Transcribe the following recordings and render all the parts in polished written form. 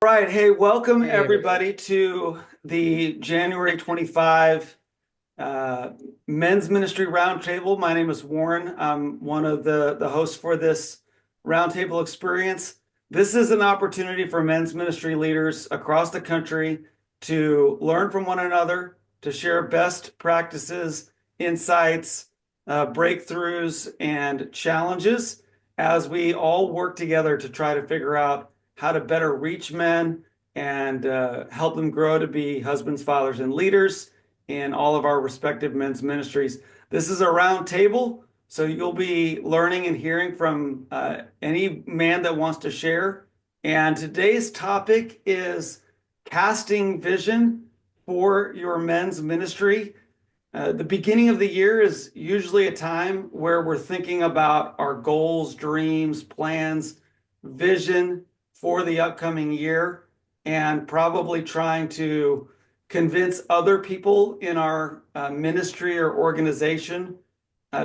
Right. Hey, welcome Hey, everybody. everybody to the January 25 uh, Men's Ministry Roundtable. My name is Warren. I'm one of the hosts for this roundtable experience. This is an opportunity for men's ministry leaders across the country to learn from one another, to share best practices, insights, breakthroughs, and challenges as we all work together to try to figure out how to better reach men and help them grow to be husbands, fathers, and leaders in all of our respective men's ministries. This is a round table, so you'll be learning and hearing from any man that wants to share. And today's topic is casting vision for your men's ministry. The beginning of the year is usually a time where we're thinking about our goals, dreams, plans, vision for the upcoming year, and probably trying to convince other people in our ministry or organization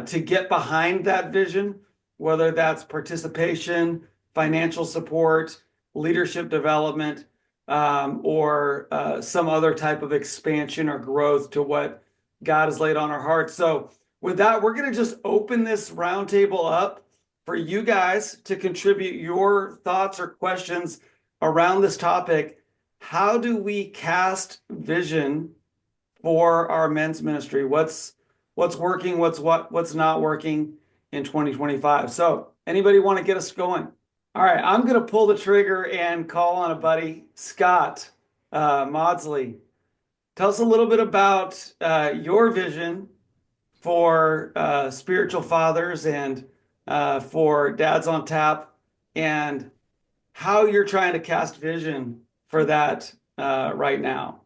to get behind that vision, whether that's participation, financial support, leadership development, or some other type of expansion or growth to what God has laid on our hearts. So, with that, we're going to just open this roundtable up for you guys to contribute your thoughts or questions around this topic. How do we cast vision for our men's ministry? What's working, what's not working in 2025? So, anybody want to get us going? All right, I'm going to pull the trigger and call on a buddy, Scott Maudsley. Tell us a little bit about your vision for spiritual fathers and for Dads on Tap, and how you're trying to cast vision for that right now.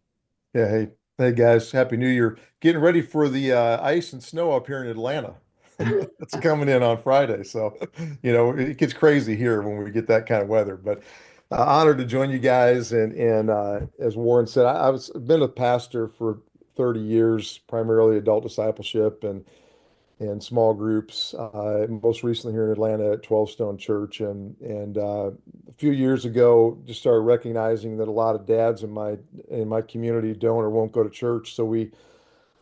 Yeah, hey guys, Happy New Year. Getting ready for the ice and snow up here in Atlanta. It's coming in on Friday. So, it gets crazy here when we get that kind of weather. But honored to join you guys. And as Warren said, I've been a pastor for 30 years, primarily adult discipleship and small groups. Most recently here in Atlanta at 12 Stone Church, and a few years ago, just started recognizing that a lot of dads in my community don't or won't go to church. So we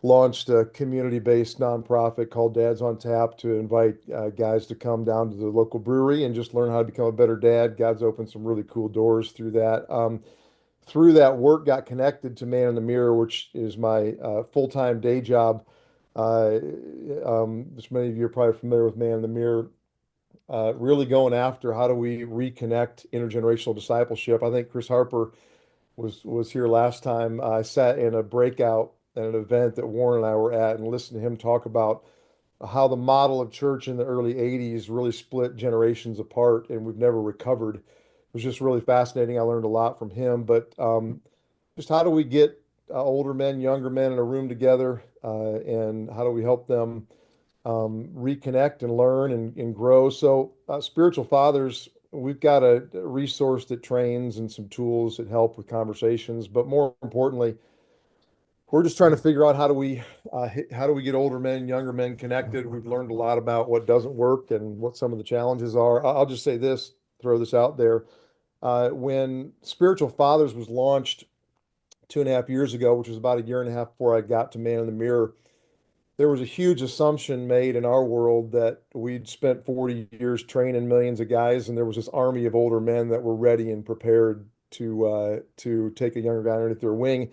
launched a community-based nonprofit called Dads on Tap to invite guys to come down to the local brewery and just learn how to become a better dad. God's opened some really cool doors through that. Through that work, got connected to Man in the Mirror, which is my full-time day job. Uh, which many of you are probably familiar with Man in the Mirror. Really going after how do we reconnect intergenerational discipleship. I think Chris Harper was here last time. I sat in a breakout at an event that Warren and I were at and listened to him talk about how the model of church in the early 80s really split generations apart and we've never recovered. It was just really fascinating. I learned a lot from him, but just how do we get older men, younger men in a room together, and how do we help them reconnect and learn and grow? So, spiritual fathers, we've got a resource that trains and some tools that help with conversations, but more importantly, we're just trying to figure out how do we get older men, younger men connected. We've learned a lot about what doesn't work and what some of the challenges are. I'll just say this, throw this out there. When Spiritual Fathers was launched 2.5 years ago, which was about a year and a half before I got to Man in the Mirror, there was a huge assumption made in our world that we'd spent 40 years training millions of guys, and there was this army of older men that were ready and prepared to take a younger guy underneath their wing,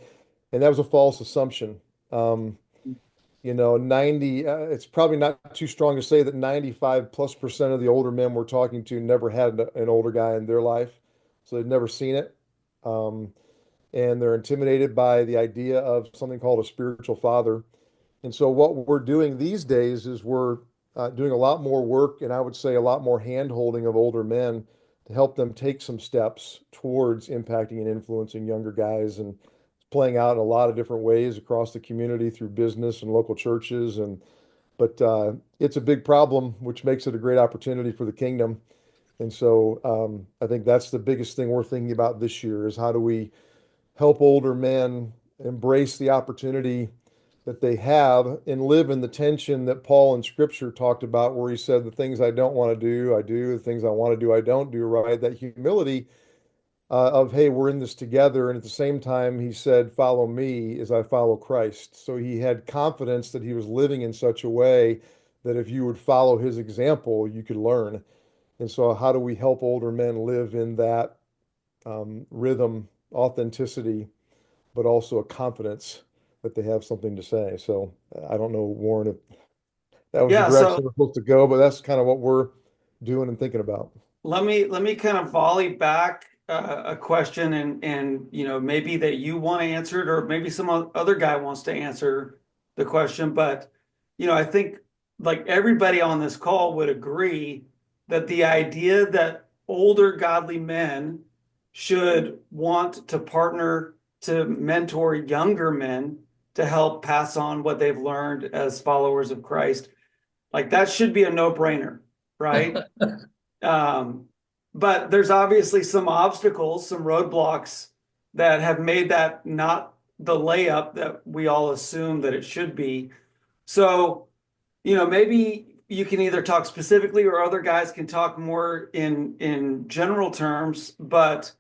and that was a false assumption. Um, 90, it's probably not too strong to say that 95+% of the older men we're talking to never had an older guy in their life, so they've never seen it. Um, and they're intimidated by the idea of something called a spiritual father. And so, what we're doing these days is we're doing a lot more work, and I would say a lot more hand holding of older men to help them take some steps towards impacting and influencing younger guys. And it's playing out in a lot of different ways across the community through business and local churches. But it's a big problem, which makes it a great opportunity for the kingdom. And so, I think that's the biggest thing we're thinking about this year is how do we help older men embrace the opportunity that they have and live in the tension that Paul in Scripture talked about, where he said, the things I don't want to do, I do, the things I want to do, I don't do, right? That humility of, hey, we're in this together. And at the same time, he said, follow me as I follow Christ. So he had confidence that he was living in such a way that if you would follow his example, you could learn. And so, how do we help older men live in that rhythm, authenticity, but also a confidence that they have something to say? So, I don't know, Warren, if that was the Yeah, direction so we're supposed to go, but that's kind of what we're doing and thinking about. let me kind of volley back a question, and maybe that you want to answer it, or maybe some other guy wants to answer the question. But I think like everybody on this call would agree that the idea that older godly men should want to partner to mentor younger men to help pass on what they've learned as followers of Christ, like that should be a no-brainer, right? Um, but there's obviously some obstacles, some roadblocks that have made that not the layup that we all assume that it should be. So, maybe you can either talk specifically or other guys can talk more in general terms, but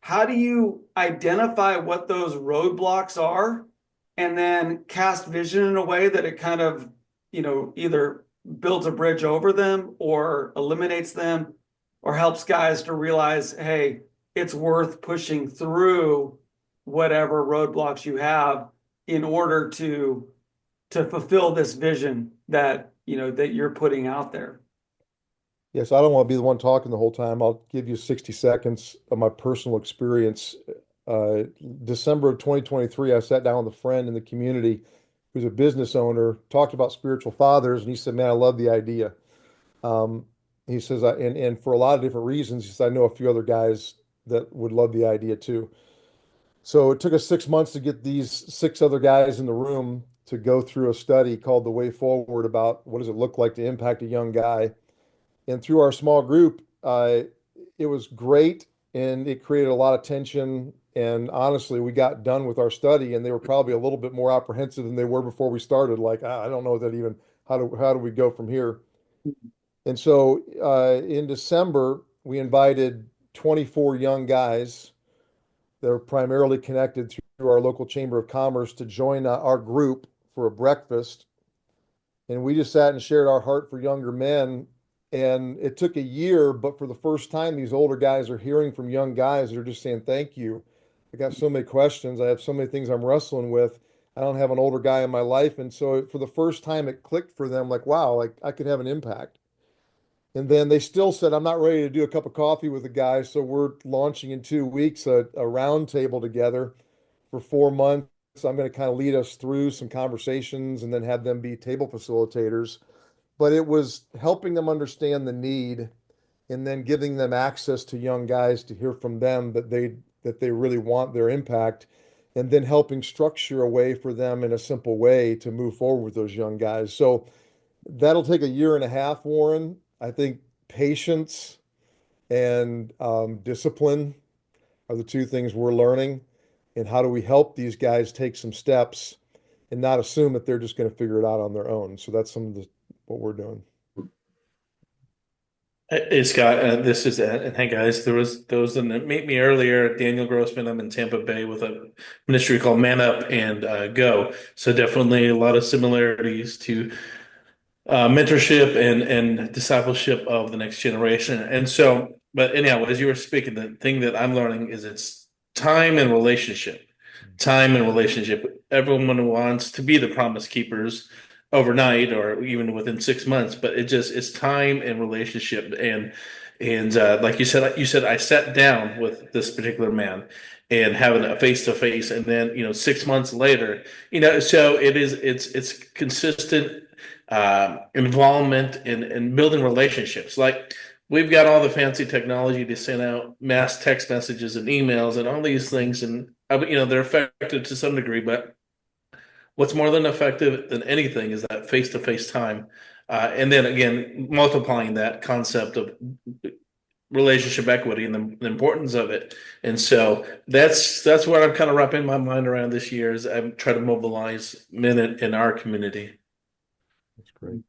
how do you identify what those roadblocks are and then cast vision in a way that it kind of, either builds a bridge over them or eliminates them or helps guys to realize, hey, it's worth pushing through whatever roadblocks you have in order to fulfill this vision that, that you're putting out there. Yes, I don't want to be the one talking the whole time. I'll give you 60 seconds of my personal experience. Uh, December of 2023, I sat down with a friend in the community who's a business owner, talked about spiritual fathers, and he said, "Man, I love the idea." Um, he says, and for a lot of different reasons, he said, "I know a few other guys that would love the idea too." So it took us 6 months to get these six other guys in the room to go through a study called The Way Forward about what does it look like to impact a young guy. And through our small group, it was great and it created a lot of tension. And honestly, we got done with our study and they were probably a little bit more apprehensive than they were before we started. Like, I don't know that even how do we go from here? And so in December, we invited 24 young guys that are primarily connected through our local chamber of commerce to join our group for a breakfast, and we just sat and shared our heart for younger men. And it took a year, but for the first time, these older guys are hearing from young guys that are just saying, "Thank you. I got so many questions. I have so many things I'm wrestling with. I don't have an older guy in my life." And so for the first time, it clicked for them like, wow, like I could have an impact. And then they still said, "I'm not ready to do a cup of coffee with a guy." So we're launching in 2 weeks a round table together for 4 months. I'm going to kind of lead us through some conversations and then have them be table facilitators, but it was helping them understand the need and then giving them access to young guys to hear from them that they really want their impact, and then helping structure a way for them in a simple way to move forward with those young guys. So that'll take a year and a half, Warren. I think patience and discipline are the two things we're learning. And how do we help these guys take some steps and not assume that they're just going to figure it out on their own? So that's some of what we're doing. Hey Scott, this is Ed, and hey guys, there was those that meet me earlier. Daniel Grossman. I'm in Tampa Bay with a ministry called Man Up and Go. So definitely a lot of similarities to mentorship and discipleship of the next generation. And so, but anyhow, as you were speaking, the thing that I'm learning is it's time and relationship. Time and relationship. Everyone wants to be the promise keepers overnight or even within 6 months, but it's time and relationship. And like you said, I sat down with this particular man and having a face to face, and then 6 months later, so it's consistent involvement in building relationships. Like we've got all the fancy technology to send out mass text messages and emails and all these things, and they're effective to some degree. But what's more than effective than anything is that face-to-face time, and then again multiplying that concept of relationship equity and the importance of it. And so that's what I'm kind of wrapping my mind around this year as I try to mobilize men in our community. That's great.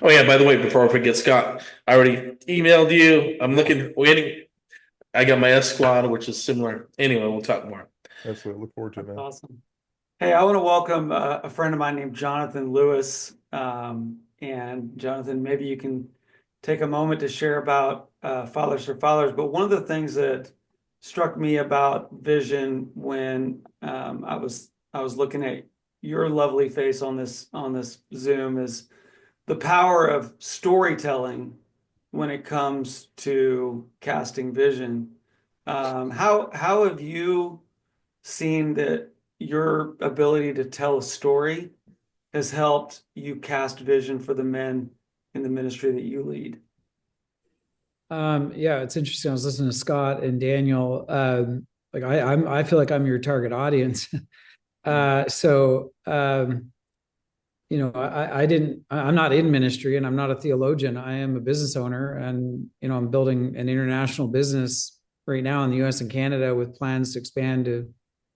Oh yeah, by the way, before I forget, Scott, I already emailed you. I'm looking, waiting. I got my S squad, which is similar. Anyway, we'll talk more. Absolutely. Look forward to it, That's man. awesome. Hey, I want to welcome a friend of mine named Jonathan Lewis. And Jonathan, maybe you can take a moment to share about Fathers for Fathers. But one of the things that struck me about vision when I was looking at your lovely face on this Zoom is the power of storytelling when it comes to casting vision. How have you seen that your ability to tell a story has helped you cast vision for the men in the ministry that you lead? Yeah, it's interesting. I was listening to Scott and Daniel. Like I feel like I'm your target audience. So I'm not in ministry and I'm not a theologian. I am a business owner, and I'm building an international business right now in the US and Canada with plans to expand to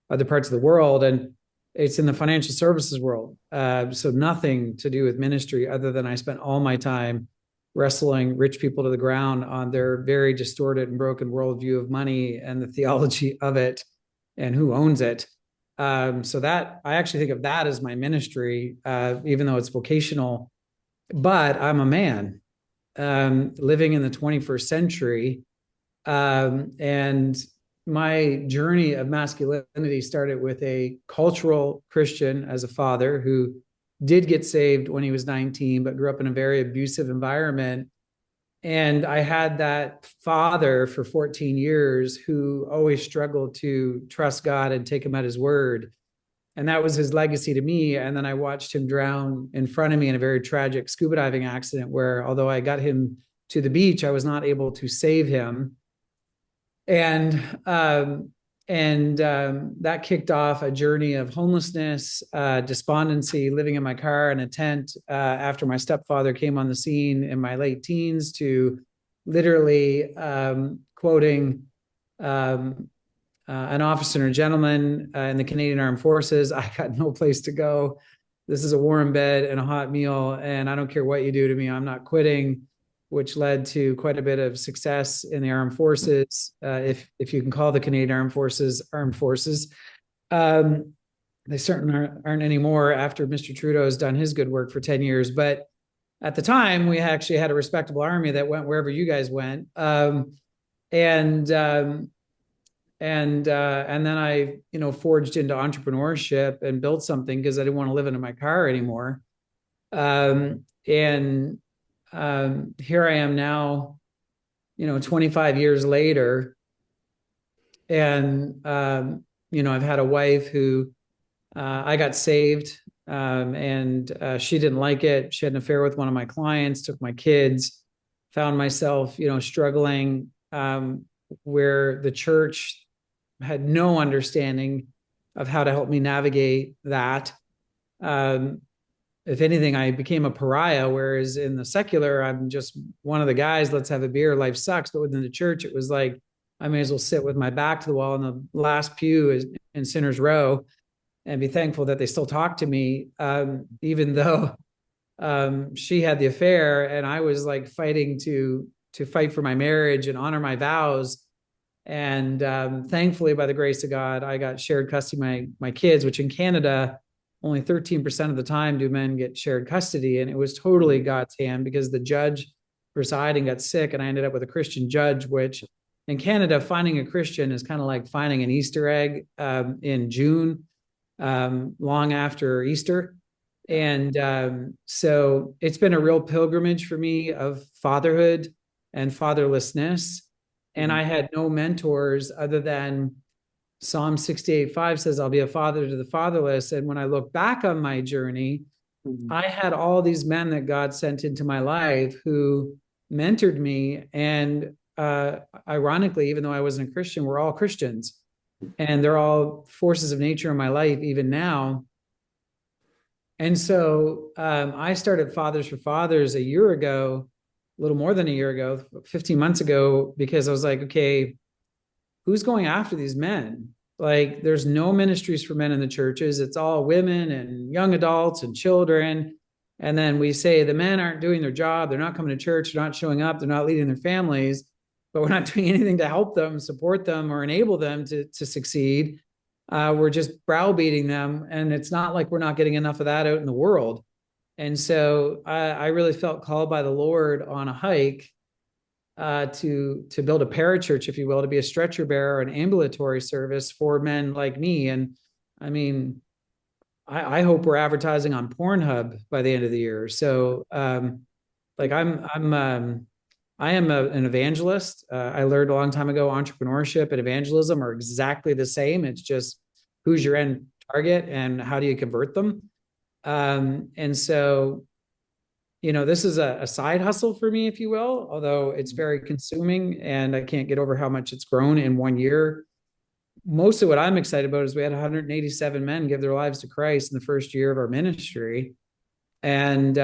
other parts of the world. And it's in the financial services world. So nothing to do with ministry other than I spent all my time wrestling rich people to the ground on their very distorted and broken worldview of money and the theology of it and who owns it. So that I actually think of that as my ministry, even though it's vocational. But I'm a man living in the 21st century, and my journey of masculinity started with a cultural Christian as a father who did get saved when he was 19, but grew up in a very abusive environment. And I had that father for 14 years who always struggled to trust God and take him at his word. And that was his legacy to me. And then I watched him drown in front of me in a very tragic scuba diving accident where, although I got him to the beach, I was not able to save him. And that kicked off a journey of homelessness, despondency, living in my car in a tent after my stepfather came on the scene in my late teens, to literally quoting an officer and a gentleman in the Canadian Armed Forces. I got no place to go. This is a warm bed and a hot meal, and I don't care what you do to me, I'm not quitting, which led to quite a bit of success in the armed forces, if you can call the Canadian Armed Forces armed forces. They certainly aren't anymore after Mr. Trudeau has done his good work for 10 years. But at the time, we actually had a respectable army that went wherever you guys went. And then I, forged into entrepreneurship and built something because I didn't want to live in my car anymore. And here I am now, 25 years later. And, I've had a wife who I got saved, and she didn't like it. She had an affair with one of my clients, took my kids, found myself, struggling, where the church had no understanding of how to help me navigate that. If anything, I became a pariah, whereas in the secular, I'm just one of the guys, let's have a beer, life sucks. But within the church, it was like, I may as well sit with my back to the wall in the last pew in Sinner's Row and be thankful that they still talk to me, even though she had the affair and I was like fighting to fight for my marriage and honor my vows. And thankfully, by the grace of God, I got shared custody of my kids, which in Canada, only 13% of the time do men get shared custody. And it was totally God's hand because the judge presiding got sick and I ended up with a Christian judge, which in Canada, finding a Christian is kind of like finding an Easter egg in June, long after Easter. And so it's been a real pilgrimage for me of fatherhood and fatherlessness. And I had no mentors other than Psalm 68:5 says, I'll be a father to the fatherless. And when I look back on my journey, I had all these men that God sent into my life who mentored me. And ironically, even though I wasn't a Christian, we're all Christians. And they're all forces of nature in my life, even now. And so I started Fathers for Fathers a year ago, a little more than a year ago, 15 months ago, because I was like, okay, who's going after these men? Like, there's no ministries for men in the churches. It's all women and young adults and children. And then we say the men aren't doing their job. They're not coming to church. They're not showing up. They're not leading their families. but we're not doing anything to help them, support them, or enable them to succeed. We're just browbeating them, and it's not like we're not getting enough of that out in the world. And so I really felt called by the Lord on a hike to build a parachurch, if you will, to be a stretcher bearer, an ambulatory service for men like me. And I mean, I hope we're advertising on Pornhub by the end of the year. So, like I am an evangelist. I learned a long time ago, entrepreneurship and evangelism are exactly the same. It's just who's your end target and how do you convert them? And so, this is a side hustle for me, if you will, although it's very consuming and I can't get over how much it's grown in 1 year. Most of what I'm excited about is we had 187 men give their lives to Christ in the first year of our ministry. And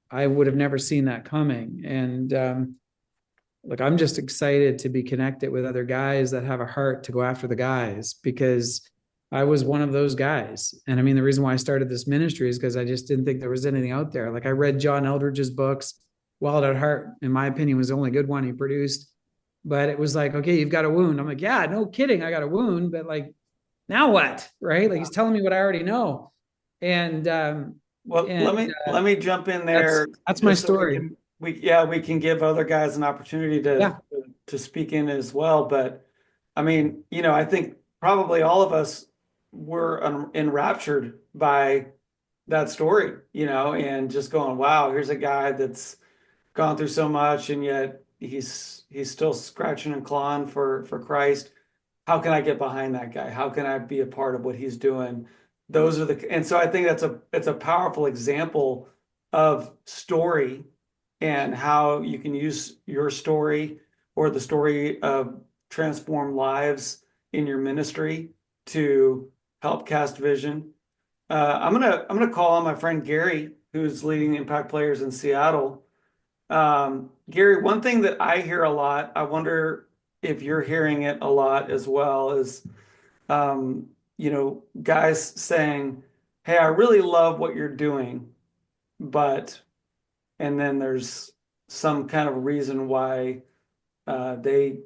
I would have never seen that coming. And look, I'm just excited to be connected with other guys that have a heart to go after the guys, because I was one of those guys. And I mean, the reason why I started this ministry is because I just didn't think there was anything out there. Like I read John Eldridge's books. Wild at Heart, in my opinion, was the only good one he produced. But it was like, okay, you've got a wound. I'm like, yeah, no kidding. I got a wound, but like, now what? Right. Like he's telling me what I already know. And, Well, let me jump in there. That's my just so story. we can give other guys an opportunity to speak in as well. But I mean, I think probably all of us were enraptured by that story, and just going, wow, here's a guy that's gone through so much, and yet he's still scratching and clawing for Christ. How can I get behind that guy? How can I be a part of what he's doing? And so I think it's a powerful example of story and how you can use your story or the story of transform lives in your ministry to help cast vision. I'm gonna call on my friend Gary, who's leading Impact Players in Seattle. Gary, one thing that I hear a lot, I wonder if you're hearing it a lot as well, is guys saying, "Hey, I really love what you're doing, but," and then there's some kind of reason why they,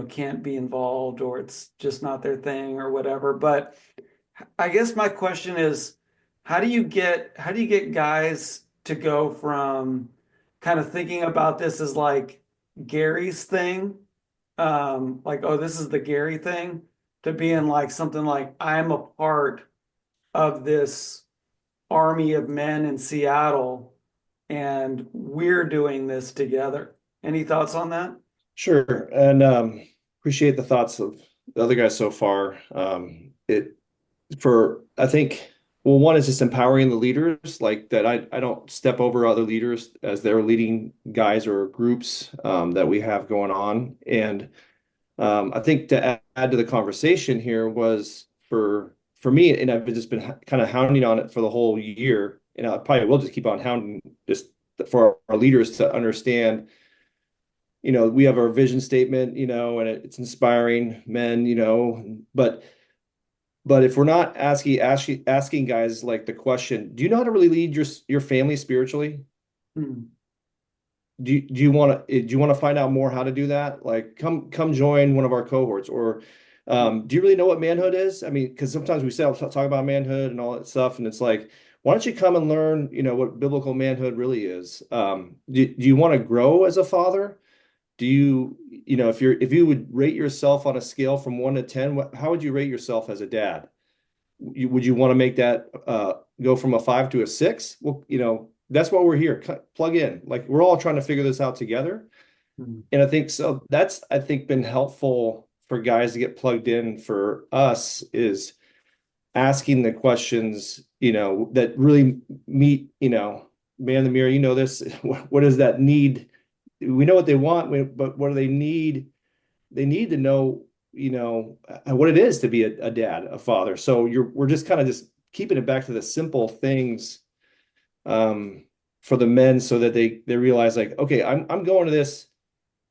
can't be involved, or it's just not their thing or whatever. But I guess my question is, how do you get guys to go from kind of thinking about this as like Gary's thing, like, oh, this is the Gary thing, to being like something like, I'm a part of this army of men in Seattle and we're doing this together. Any thoughts on that? Sure. And appreciate the thoughts of the other guys so far. I think, well, one is just empowering the leaders, like that I don't step over other leaders as they're leading guys or groups that we have going on. And I think to add to the conversation here was for me, and I've just been kind of hounding on it for the whole year, and I probably will just keep on hounding just for our leaders to understand, we have our vision statement, and it's inspiring men, but if we're not asking guys like the question, do you know how to really lead your family spiritually? Hmm. Do you want to find out more how to do that? Like come join one of our cohorts, or do you really know what manhood is? I mean, because sometimes we talk about manhood and all that stuff, and it's like, why don't you come and learn, what biblical manhood really is? Do you want to grow as a father? Do you, if you would rate yourself on a scale from 1 to 10, how would you rate yourself as a dad? Would you want to make that go from a 5 to a 6? Well, that's why we're here. Plug in. Like we're all trying to figure this out together. Hmm. And I think so. That's, I think, been helpful for guys to get plugged in. For us is asking the questions, that really meet, man in the mirror. This. What does that need? We know what they want, but what do they need? They need to know, what it is to be a dad, a father. So we're just kind of just keeping it back to the simple things for the men, so that they realize, like, okay, I'm going to this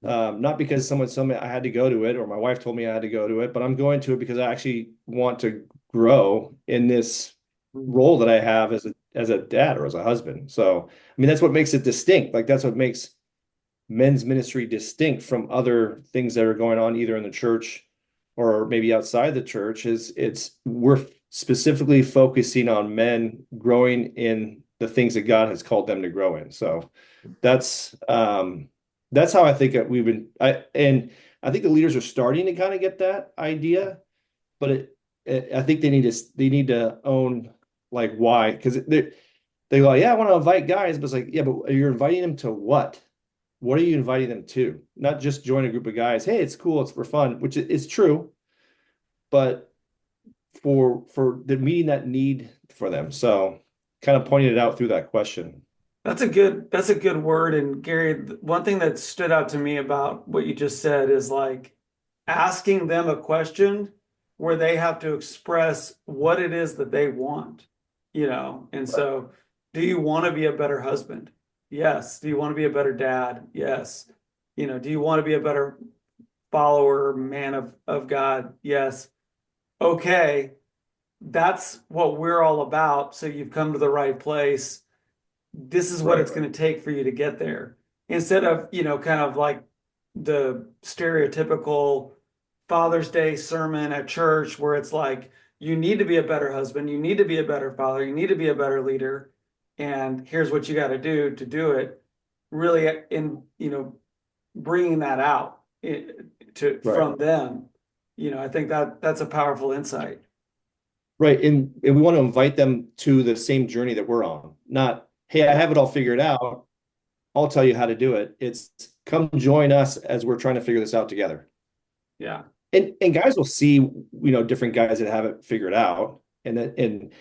not because someone told me I had to go to it, or my wife told me I had to go to it, but I'm going to it because I actually want to grow in this role that I have as a dad or as a husband. So I mean, that's what makes it distinct. Like that's what makes men's ministry distinct from other things that are going on either in the church or maybe outside the church is we're specifically focusing on men growing in the things that God has called them to grow in. So that's how I think that I think the leaders are starting to kind of get that idea, but I think they need to own like why, because they go, yeah, I want to invite guys, but it's like, yeah, but you're inviting them to what? What are you inviting them to? Not just join a group of guys. Hey, it's cool, it's for fun, which is true, but for the meeting that need for them. So kind of pointing it out through that question. That's a good word. And Gary, one thing that stood out to me about what you just said is like asking them a question where they have to express what it is that they want, you know? And so, do you want to be a better husband? Yes. Do you want to be a better dad? Yes. You know, do you want to be a better follower, man of God? Yes. Okay. That's what we're all about. So you've come to the right place. This is what Right. it's going to take for you to get there. Instead of, you know, kind of like the stereotypical Father's Day sermon at church where it's like, you need to be a better husband, you need to be a better father, you need to be a better leader, and here's what you got to do it. Really, in, you know, bringing that out to Right. from them, you know, I think that that's a powerful insight. Right. And we want to invite them to the same journey that we're on. Not, hey, I Yeah, have it all figured out. I'll tell you how to do it. It's come join us as we're trying to figure this out together. yeah. And guys will see, different guys that have it figured out. And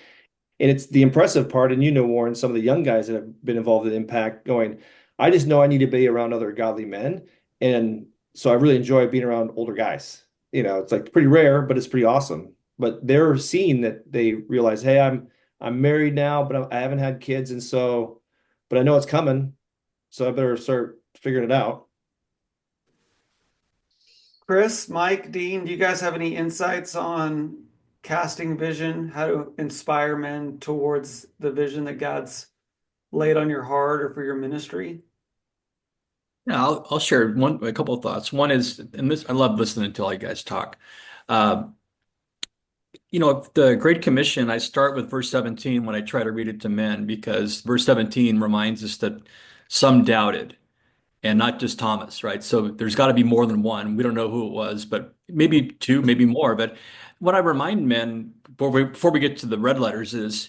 it's the impressive part, and Warren, some of the young guys that have been involved in Impact going, I just know I need to be around other godly men. And so I really enjoy being around older guys. It's like pretty rare, but it's pretty awesome. But they're seeing that they realize, hey, I'm married now, but I haven't had kids, and so, but I know it's coming, so I better start figuring it out. Chris, Mike, Dean, do you guys have any insights on casting vision, how to inspire men towards the vision that God's laid on your heart or for your ministry? Yeah, I'll share a couple of thoughts. One is, and this I love listening to all you guys talk. Uh, the Great Commission, I start with verse 17 when I try to read it to men, because verse 17 reminds us that some doubted, and not just Thomas, right? So there's got to be more than one. We don't know who it was, but maybe two, maybe more. But what I remind men before we get to the red letters is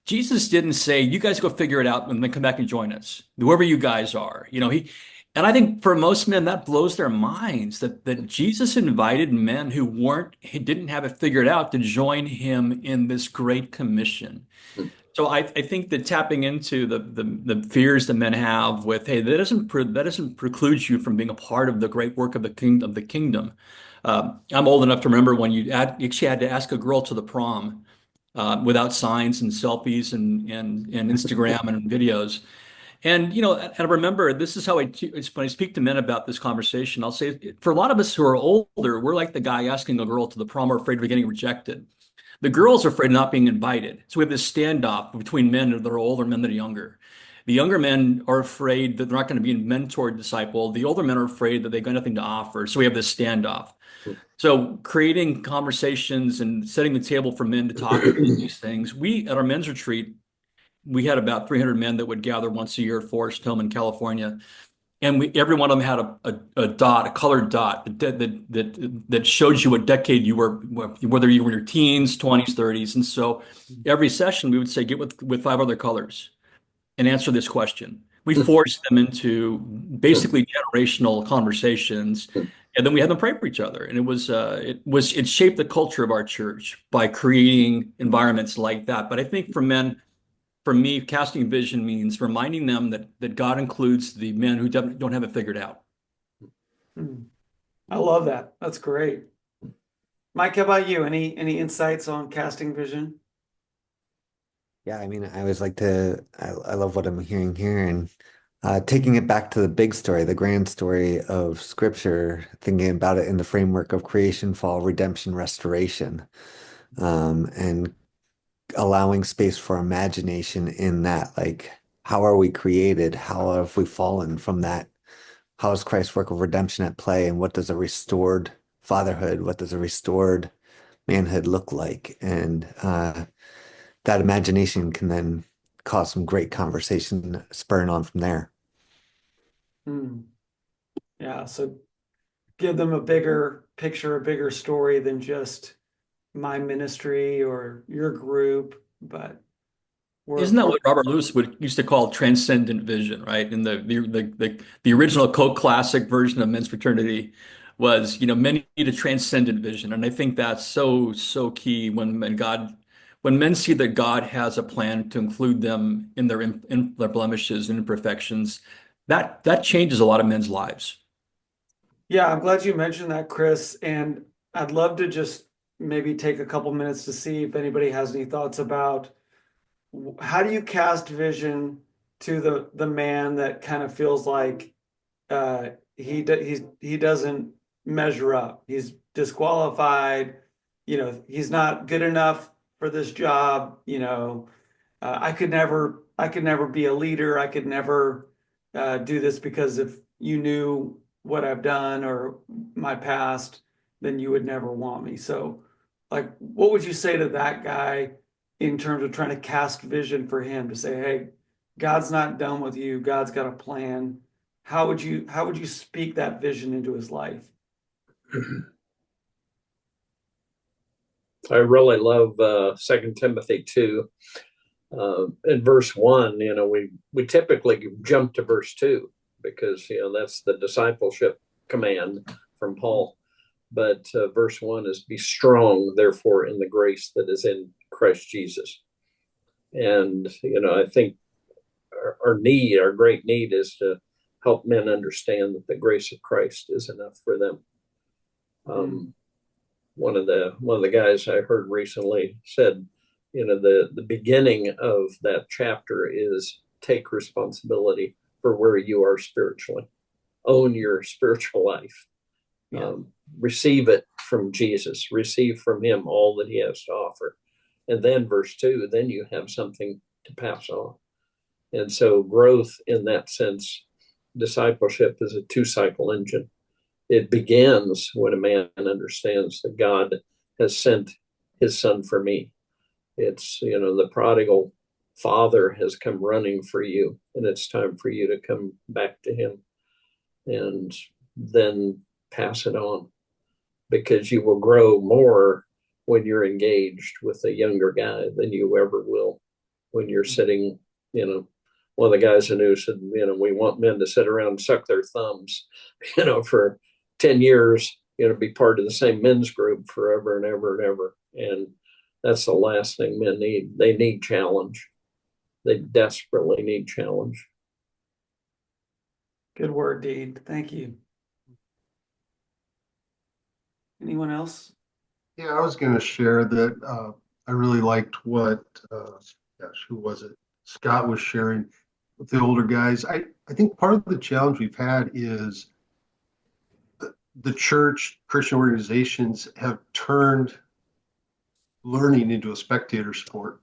Jesus didn't say, you guys go figure it out and then come back and join us, whoever you guys are. And I think for most men that blows their minds that Jesus invited men he didn't have it figured out to join him in this great commission. So I think that tapping into the fears that men have with, hey, that doesn't preclude you from being a part of the great work of the kingdom. I'm old enough to remember when you actually had to ask a girl to the prom without signs and selfies and Instagram and videos. And I remember this is how when I speak to men about this conversation, I'll say for a lot of us who are older, we're like the guy asking a girl to the prom, we're afraid of getting rejected. The girls are afraid of not being invited. So we have this standoff between men that are older and men that are younger. The younger men are afraid that they're not going to be mentored, disciple. The older men are afraid that they've got nothing to offer. So we have this standoff. So creating conversations and setting the table for men to talk about these things. We, at our men's retreat, we had about 300 men that would gather once a year at Forest Home in California. And every one of them had a dot, a colored dot that showed you what decade you were, whether you were in your teens, 20s, 30s. And so every session we would say, get with five other colors and answer this question. We forced them into basically generational conversations, and then we had them pray for each other. And it shaped the culture of our church by creating environments like that. But I think for men, for me, casting vision means reminding them that God includes the men who don't have it figured out. Hmm. I love that. That's great. Mike, how about you? Any insights on casting vision? Yeah, I mean, I always like I love what I'm hearing here and taking it back to the big story, the grand story of Scripture, thinking about it in the framework of creation, fall, redemption, restoration, and allowing space for imagination in that. Like, how are we created? How have we fallen from that how is Christ's work of redemption at play, and what does a restored fatherhood, what does a restored manhood look like? And that imagination can then cause some great conversation spurring on from there. Hmm. Yeah, so give them a bigger picture, a bigger story than just my ministry or your group, but Isn't that we're what Robert Lewis would used to call transcendent vision, right? In the original cult classic version of men's fraternity was, men need a transcendent vision. And I think that's so key when men see that God has a plan to include them in their blemishes and imperfections, that changes a lot of men's lives. Yeah, I'm glad you mentioned that, Chris. And I'd love to just maybe take a couple minutes to see if anybody has any thoughts about how do you cast vision to the man that kind of feels like he doesn't measure up. He's disqualified. He's not good enough for this job. I could never be a leader. I could never do this because if you knew what I've done or my past, then you would never want me. So, like, what would you say to that guy in terms of trying to cast vision for him to say, hey, God's not done with you. God's got a plan. How would you speak that vision into his life? I really love 2 Timothy 2. In verse 1, we typically jump to verse 2 because, that's the discipleship command from Paul. But verse 1 is be strong, therefore, in the grace that is in Christ Jesus. And, I think our great need is to help men understand that the grace of Christ is enough for them. One of the guys I heard recently said, the beginning of that chapter is take responsibility for where you are spiritually, own your spiritual life, receive it from Jesus, receive from him all that he has to offer. And then verse 2, then you have something to pass on. And so growth in that sense, discipleship is a 2-cycle engine. It begins when a man understands that God has sent his son for me. It's, the prodigal father has come running for you, and it's time for you to come back to him and then pass it on, because you will grow more when you're engaged with a younger guy than you ever will when you're sitting, one of the guys I knew said, we want men to sit around and suck their thumbs, for 10 years, be part of the same men's group forever and ever and ever. And that's the last thing men need. They need challenge. They desperately need challenge. Good word, Dean. Thank you. Anyone else? Yeah, I was going to share that I really liked what, who was it? Scott was sharing with the older guys. I think part of the challenge we've had is the church, Christian organizations have turned learning into a spectator sport.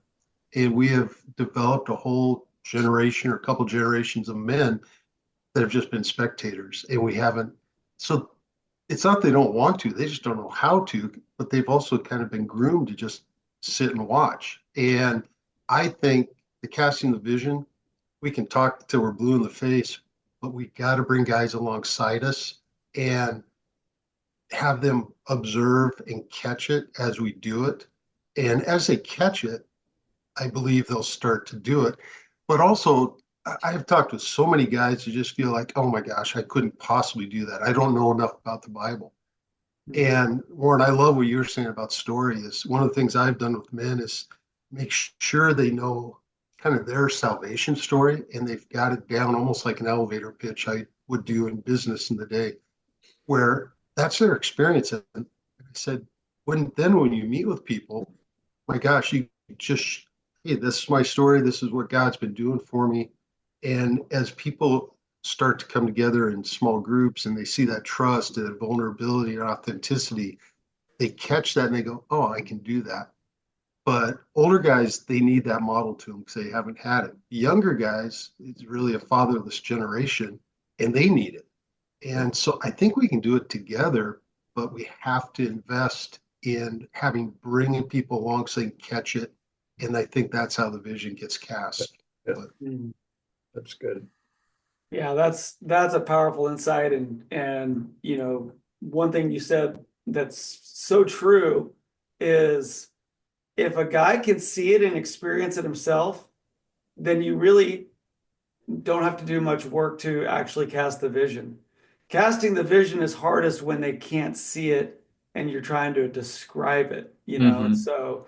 And we have developed a whole generation or a couple generations of men that have just been spectators. And we haven't, so it's not they don't want to, they just don't know how to, but they've also kind of been groomed to just sit and watch. And I think the casting the vision, we can talk till we're blue in the face, but we got to bring guys alongside us and have them observe and catch it as we do it. And as they catch it, I believe they'll start to do it. But also, I've talked with so many guys who just feel like, oh my gosh, I couldn't possibly do that. I don't know enough about the Bible. And Warren, I love what you're saying about story. Is one of the things I've done with men is make sure they know kind of their salvation story and they've got it down almost like an elevator pitch I would do in business in the day, where that's their experience. And I said, when you meet with people, my gosh, you just, hey, this is my story. This is what God's been doing for me. And as people start to come together in small groups and they see that trust and vulnerability and authenticity, they catch that and they go, oh, I can do that. But older guys, they need that model to them because they haven't had it. Younger guys, it's really a fatherless generation and they need it. And so I think we can do it together, but we have to invest in bringing people along so they can catch it. And I think that's how the vision gets cast. Yeah. But That's good. Yeah, that's a powerful insight, and one thing you said that's so true is if a guy can see it and experience it himself, then you really don't have to do much work to actually cast the vision. Casting the vision is hardest when they can't see it and you're trying to describe it, And so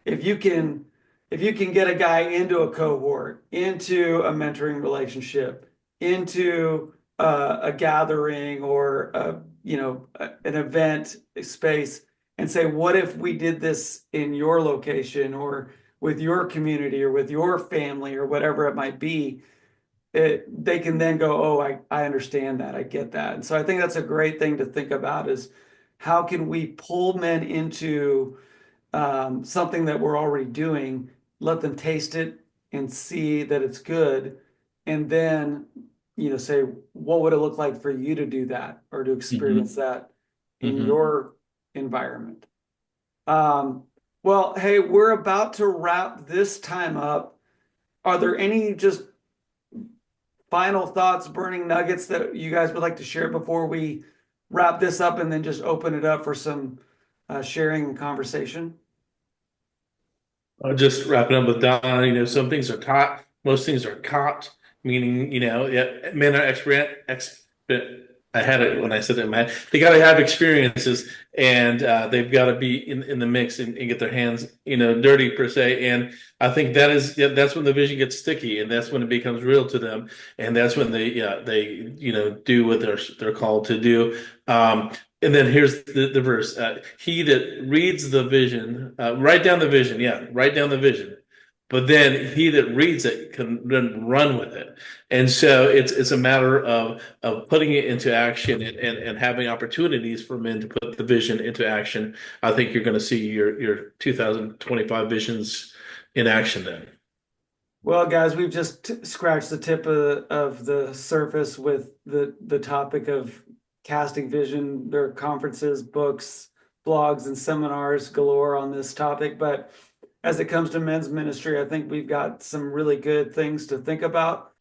if you can get a guy into a cohort, into a mentoring relationship, into a gathering or an event space and say, what if we did this in your location or with your community or with your family or whatever it might be, they can then go, oh, I understand that. I get that. And so I think that's a great thing to think about is how can we pull men into something that we're already doing, let them taste it and see that it's good, and then, say, what would it look like for you to do that or to experience that in your environment? Well, hey, we're about to wrap this time up. Are there any just final thoughts, burning nuggets that you guys would like to share before we wrap this up and then just open it up for some sharing and conversation? I'll just wrap it up with Don. Some things are taught, most things are caught, meaning, yeah, men are I had it when I said it, man. They got to have experiences and they've got to be in the mix and get their hands, dirty per se. And I think that's when the vision gets sticky and that's when it becomes real to them. And that's when they do what they're called to do. And then here's the verse. He that reads the vision, write down the vision. Yeah, write down the vision. But then he that reads it can then run with it. And so it's a matter of putting it into action and having opportunities for men to put the vision into action. I think you're going to see your 2025 visions in action then. Well, guys, we've just scratched the tip of the surface with the topic of casting vision. There are conferences, books, blogs, and seminars galore on this topic. But as it comes to men's ministry, I think we've got some really good things to think about.